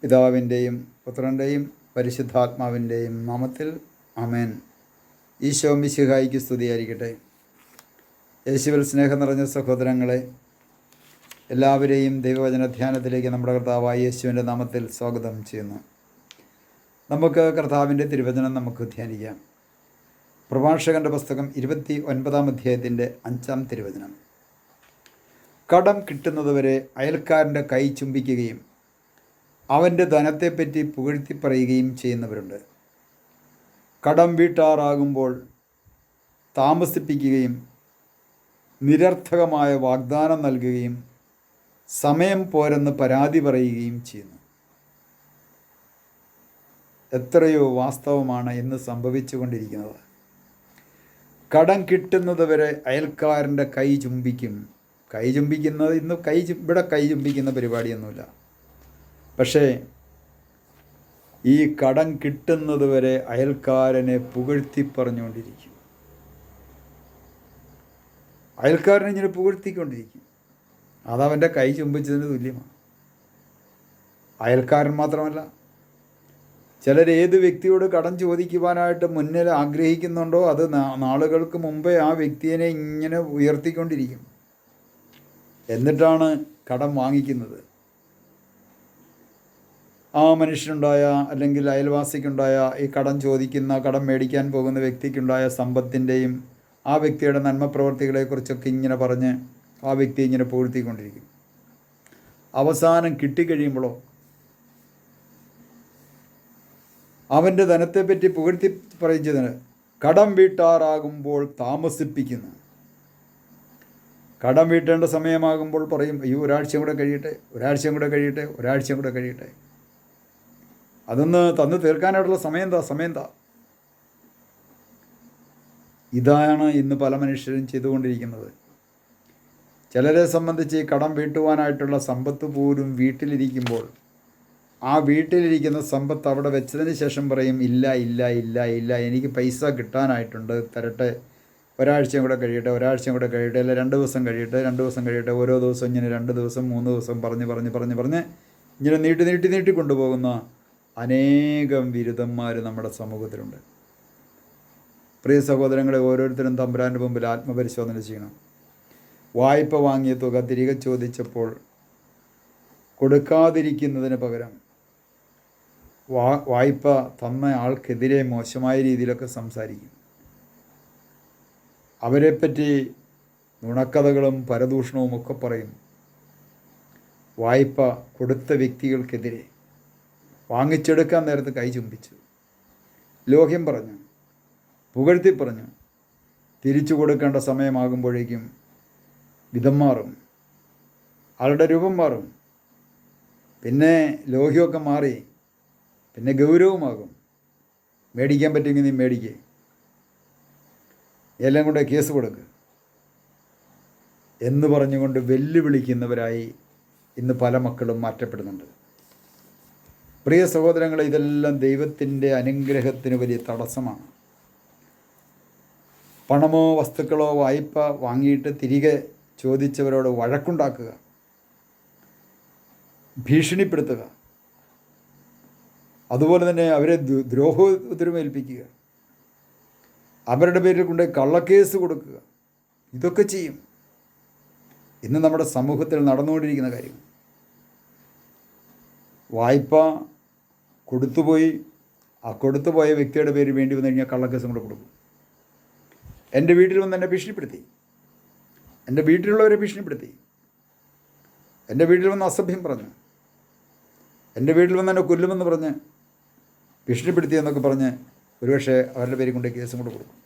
പിതാവിൻ്റെയും പുത്രൻ്റെയും പരിശുദ്ധാത്മാവിൻ്റെയും നാമത്തിൽ ആമേൻ. ഈശോ മിശിഹായിക്ക് സ്തുതിയായിരിക്കട്ടെ. യേശുവിൽ സ്നേഹം നിറഞ്ഞ സഹോദരങ്ങളെ, എല്ലാവരെയും ദൈവവചന ധ്യാനത്തിലേക്ക് നമ്മുടെ കർത്താവായ യേശുവിൻ്റെ നാമത്തിൽ സ്വാഗതം ചെയ്യുന്നു. നമുക്ക് കർത്താവിൻ്റെ തിരുവചനം നമുക്ക് ധ്യാനിക്കാം. പ്രഭാഷകൻ്റെ പുസ്തകം 29-ാം അധ്യായത്തിൻ്റെ 5-ാം തിരുവചനം. കടം കിട്ടുന്നതുവരെ അയൽക്കാരൻ്റെ കൈ ചുംബിക്കുകയും അവൻ്റെ ധനത്തെപ്പറ്റി പുകഴ്ത്തി പറയുകയും ചെയ്യുന്നവരുണ്ട്. കടം വീട്ടാറാകുമ്പോൾ താമസിപ്പിക്കുകയും നിരർത്ഥകമായ വാഗ്ദാനം നൽകുകയും സമയം പോരെന്ന് പരാതി പറയുകയും ചെയ്യുന്നു. എത്രയോ വാസ്തവമാണ് ഇന്ന് സംഭവിച്ചുകൊണ്ടിരിക്കുന്നത്. കടം കിട്ടുന്നതുവരെ അയൽക്കാരൻ്റെ കൈ ചുംബിക്കും. കൈ ചുംബിക്കുന്നത് ഇന്ന് ഇവിടെ കൈ ചുംബിക്കുന്ന പരിപാടിയൊന്നുമില്ല. പക്ഷേ ഈ കടം കിട്ടുന്നത് വരെ അയൽക്കാരനെ പുകഴ്ത്തി പറഞ്ഞുകൊണ്ടിരിക്കും. അയൽക്കാരനെ ഇങ്ങനെ പുകഴ്ത്തിക്കൊണ്ടിരിക്കും. അതവൻ്റെ കൈ ചുംബിച്ചതിന് തുല്യമാണ്. അയൽക്കാരൻ മാത്രമല്ല, ചിലർ ഏത് വ്യക്തിയോട് കടം ചോദിക്കുവാനായിട്ട് മുന്നിൽ ആഗ്രഹിക്കുന്നുണ്ടോ അത് നാളുകൾക്ക് മുമ്പേ ആ വ്യക്തിയെ ഇങ്ങനെ ഉയർത്തിക്കൊണ്ടിരിക്കും. എന്നിട്ടാണ് കടം വാങ്ങിക്കുന്നത്. ആ മനുഷ്യനുണ്ടായ അല്ലെങ്കിൽ അയൽവാസിക്കുണ്ടായ ഈ കടം ചോദിക്കുന്ന കടം മേടിക്കാൻ പോകുന്ന വ്യക്തിക്കുണ്ടായ സമ്പത്തിൻ്റെയും ആ വ്യക്തിയുടെ നന്മ പ്രവർത്തികളെക്കുറിച്ചൊക്കെ ഇങ്ങനെ പറഞ്ഞ് ആ വ്യക്തി ഇങ്ങനെ പുകഴ്ത്തിക്കൊണ്ടിരിക്കും. അവസാനം കിട്ടിക്കഴിയുമ്പോഴോ അവൻ്റെ ധനത്തെപ്പറ്റി പുകഴ്ത്തി പറയുന്നതിന് കടം വീട്ടാറാകുമ്പോൾ താമസിപ്പിക്കുന്നു. കടം വീട്ടേണ്ട സമയമാകുമ്പോൾ പറയും, അയ്യോ ഒരാഴ്ചയും കൂടെ കഴിയട്ടെ. അതൊന്ന് തന്നു തീർക്കാനായിട്ടുള്ള സമയം എന്താ. ഇതാണ് ഇന്ന് പല മനുഷ്യരും ചെയ്തുകൊണ്ടിരിക്കുന്നത്. ചിലരെ സംബന്ധിച്ച് ഈ കടം വീട്ടുവാനായിട്ടുള്ള സമ്പത്ത് പോലും വീട്ടിലിരിക്കുമ്പോൾ ആ വീട്ടിലിരിക്കുന്ന സമ്പത്ത് അവിടെ വെച്ചതിന് ശേഷം പറയും, ഇല്ല എനിക്ക് പൈസ കിട്ടാനായിട്ടുണ്ട്, തരട്ടെ, ഒരാഴ്ചയും കൂടെ കഴിയട്ടെ, അല്ല 2 ദിവസം കഴിയട്ടെ. ഓരോ ദിവസം ഇങ്ങനെ 2 ദിവസം 3 ദിവസം പറഞ്ഞ് ഇങ്ങനെ നീട്ടി കൊണ്ടുപോകുന്ന അനേകം ബിരുദന്മാർ നമ്മുടെ സമൂഹത്തിലുണ്ട്. പ്രിയ സഹോദരങ്ങളെ, ഓരോരുത്തരും തമ്പുരാൻ്റെ മുമ്പിൽ ആത്മപരിശോധന ചെയ്യണം. വായ്പ വാങ്ങിയ തുക തിരികെ ചോദിച്ചപ്പോൾ കൊടുക്കാതിരിക്കുന്നതിന് പകരം വായ്പ തന്ന ആൾക്കെതിരെ മോശമായ രീതിയിലൊക്കെ സംസാരിക്കും. അവരെപ്പറ്റി നുണക്കഥകളും പരദൂഷണവും ഒക്കെ പറയും. വായ്പ കൊടുത്ത വ്യക്തികൾക്കെതിരെ വാങ്ങിച്ചെടുക്കാൻ നേരത്ത് കൈ ചുംബിച്ചു, ലോഹ്യം പറഞ്ഞു, പുകഴ്ത്തി പറഞ്ഞു. തിരിച്ചു കൊടുക്കേണ്ട സമയമാകുമ്പോഴേക്കും വിധം മാറും, ആളുടെ രൂപം മാറും, പിന്നെ ലോഹ്യമൊക്കെ മാറി, പിന്നെ ഗൗരവമാകും. മേടിക്കാൻ പറ്റുമെങ്കിൽ നീ മേടിക്കേ, എല്ലാം കൊണ്ട് കേസ് കൊടുക്കുക എന്ന് പറഞ്ഞുകൊണ്ട് വെല്ലുവിളിക്കുന്നവരായി ഇന്ന് പല മക്കളും മാറ്റപ്പെടുന്നുണ്ട്. പ്രിയ സഹോദരങ്ങളെ, ഇതെല്ലാം ദൈവത്തിൻ്റെ അനുഗ്രഹത്തിന് വലിയ തടസ്സമാണ്. പണമോ വസ്തുക്കളോ വായ്പ വാങ്ങിയിട്ട് തിരികെ ചോദിച്ചവരോട് വഴക്കുണ്ടാക്കുക, ഭീഷണിപ്പെടുത്തുക, അതുപോലെ തന്നെ അവരെ ദ്രോഹോത്തരമേൽപ്പിക്കുക, അവരുടെ പേരിൽ കൊണ്ട് കള്ളക്കേസ് കൊടുക്കുക, ഇതൊക്കെ ചെയ്യും. ഇന്ന് നമ്മുടെ സമൂഹത്തിൽ നടന്നുകൊണ്ടിരിക്കുന്ന കാര്യം. വായ്പ കൊടുത്തുപോയി, ആ കൊടുത്തുപോയ വ്യക്തിയുടെ പേര് വേണ്ടി വന്നു കഴിഞ്ഞാൽ കള്ളക്കേസും കൂടെ കൊടുക്കും. എൻ്റെ വീട്ടിൽ വന്ന് എന്നെ ഭീഷണിപ്പെടുത്തി, എൻ്റെ വീട്ടിലുള്ളവരെ ഭീഷണിപ്പെടുത്തി, എൻ്റെ വീട്ടിൽ വന്ന് അസഭ്യം പറഞ്ഞു, എൻ്റെ വീട്ടിൽ വന്ന് എന്നെ കൊല്ലുമെന്ന് പറഞ്ഞ് ഭീഷണിപ്പെടുത്തി എന്നൊക്കെ പറഞ്ഞ് ഒരുപക്ഷെ അവരുടെ പേര് കൊണ്ട് കേസും കൂടെ കൊടുക്കും.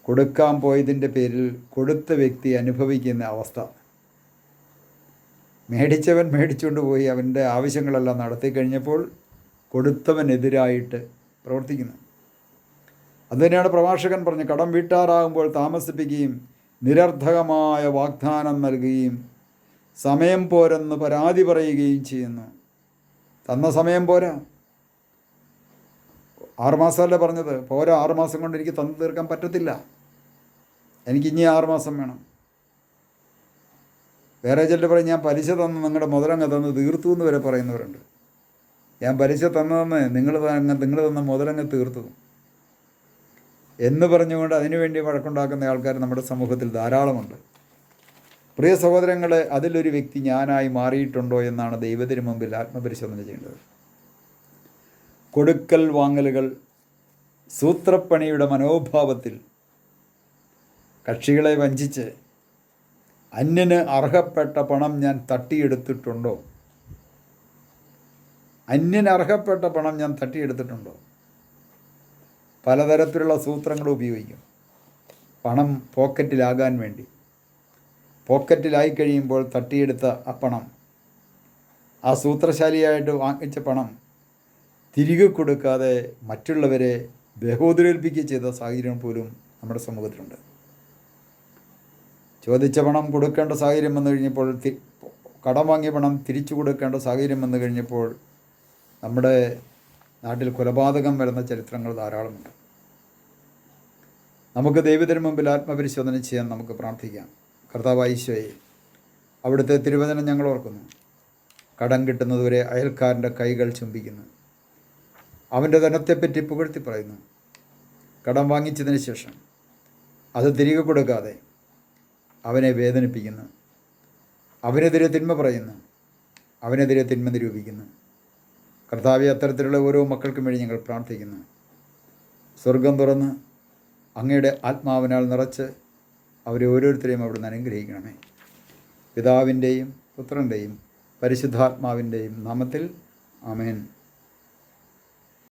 കൊടുക്കാൻ പോയതിൻ്റെ പേരിൽ കൊടുത്ത വ്യക്തി അനുഭവിക്കുന്ന അവസ്ഥ, മേടിച്ചവൻ മേടിച്ചുകൊണ്ട് പോയി അവൻ്റെ ആവശ്യങ്ങളെല്ലാം നടത്തി കഴിഞ്ഞപ്പോൾ കൊടുത്തവനെതിരായിട്ട് പ്രവർത്തിക്കുന്നു. അതുതന്നെയാണ് പ്രഭാഷകൻ പറഞ്ഞു, കടം വീട്ടാറാകുമ്പോൾ താമസിപ്പിക്കുകയും നിരർത്ഥകമായ വാഗ്ദാനം നൽകുകയും സമയം പോരെന്ന് പരാതി പറയുകയും ചെയ്യുന്നു. തന്ന സമയം പോരാ, 6 മാസമല്ലേ പറഞ്ഞത്, പോരാ, 6 മാസം കൊണ്ട് എനിക്ക് തന്നു തീർക്കാൻ പറ്റത്തില്ല, എനിക്ക് ഇനി 6 മാസം വേണം. വേറെ ചിലർ പറയും ഞാൻ പലിശ തന്ന് നിങ്ങളുടെ മുതലങ്ങ് തന്ന് തീർത്തു എന്ന് വരെ പറയുന്നവരുണ്ട്. ഞാൻ പലിശ തന്നതെന്ന് നിങ്ങൾ തന്ന മുതലങ്ങ് തീർത്തു എന്ന് പറഞ്ഞുകൊണ്ട് അതിനുവേണ്ടി വഴക്കുണ്ടാക്കുന്ന ആൾക്കാർ നമ്മുടെ സമൂഹത്തിൽ ധാരാളമുണ്ട്. പ്രിയ സഹോദരങ്ങളെ, അതിലൊരു വ്യക്തി ഞാനായി മാറിയിട്ടുണ്ടോ എന്നാണ് ദൈവത്തിന് മുമ്പിൽ ആത്മപരിശോധന ചെയ്യേണ്ടത്. കൊടുക്കൽ വാങ്ങലുകൾ സൂത്രപ്പണിയുടെ മനോഭാവത്തിൽ കക്ഷികളെ വഞ്ചിച്ച് അന്യന് അർഹപ്പെട്ട പണം ഞാൻ തട്ടിയെടുത്തിട്ടുണ്ടോ? അന്യന് അർഹപ്പെട്ട പണം ഞാൻ തട്ടിയെടുത്തിട്ടുണ്ടോ? പലതരത്തിലുള്ള സൂത്രങ്ങൾ ഉപയോഗിക്കും പണം പോക്കറ്റിലാകാൻ വേണ്ടി. പോക്കറ്റിലായി കഴിയുമ്പോൾ തട്ടിയെടുത്ത ആ പണം, ആ സൂത്രശാലിയായിട്ട് വാങ്ങിച്ച പണം തിരികെ കൊടുക്കാതെ മറ്റുള്ളവരെ ബഹോദരേൽപ്പിക്കുക ചെയ്ത സാഹചര്യം പോലും നമ്മുടെ സമൂഹത്തിലുണ്ട്. ചോദിച്ച പണം കൊടുക്കേണ്ട സാഹചര്യം വന്നു കഴിഞ്ഞപ്പോൾ, കടം വാങ്ങിയ പണം തിരിച്ചു കൊടുക്കേണ്ട സാഹചര്യം വന്നു കഴിഞ്ഞപ്പോൾ നമ്മുടെ നാട്ടിൽ കൊലപാതകം വരുന്ന ചരിത്രങ്ങൾ ധാരാളമുണ്ട്. നമുക്ക് ദൈവത്തിന് മുമ്പിൽ ആത്മപരിശോധന ചെയ്യാൻ നമുക്ക് പ്രാർത്ഥിക്കാം. കർത്താവായ ഈശോയെ, അവിടുത്തെ തിരുവചനം ഞങ്ങൾ ഓർക്കുന്നു. കടം കിട്ടുന്നതുവരെ അയൽക്കാരൻ്റെ കൈകൾ ചുംബിക്കുന്നു. അവൻ്റെ ധനത്തെപ്പറ്റി പുകഴ്ത്തി പറയുന്നു. കടം വാങ്ങിച്ചതിന് ശേഷം അത് തിരികെ കൊടുക്കാതെ അവനെ വേദനിപ്പിക്കുന്നു. അവനെതിരെ തിന്മ പറയുന്നു. അവനെതിരെ തിന്മ നിരൂപിക്കുന്നു. കർത്താവെ, അത്തരത്തിലുള്ള ഓരോ മക്കൾക്കും വേണ്ടി ഞങ്ങൾ പ്രാർത്ഥിക്കുന്നു. സ്വർഗം തുറന്ന് അങ്ങയുടെ ആത്മാവിനാൽ നിറച്ച് അവരെ ഓരോരുത്തരെയും അവിടുന്ന് അനുഗ്രഹിക്കണമേ. പിതാവിൻ്റെയും പുത്രൻ്റെയും പരിശുദ്ധാത്മാവിൻ്റെയും നാമത്തിൽ ആമേൻ.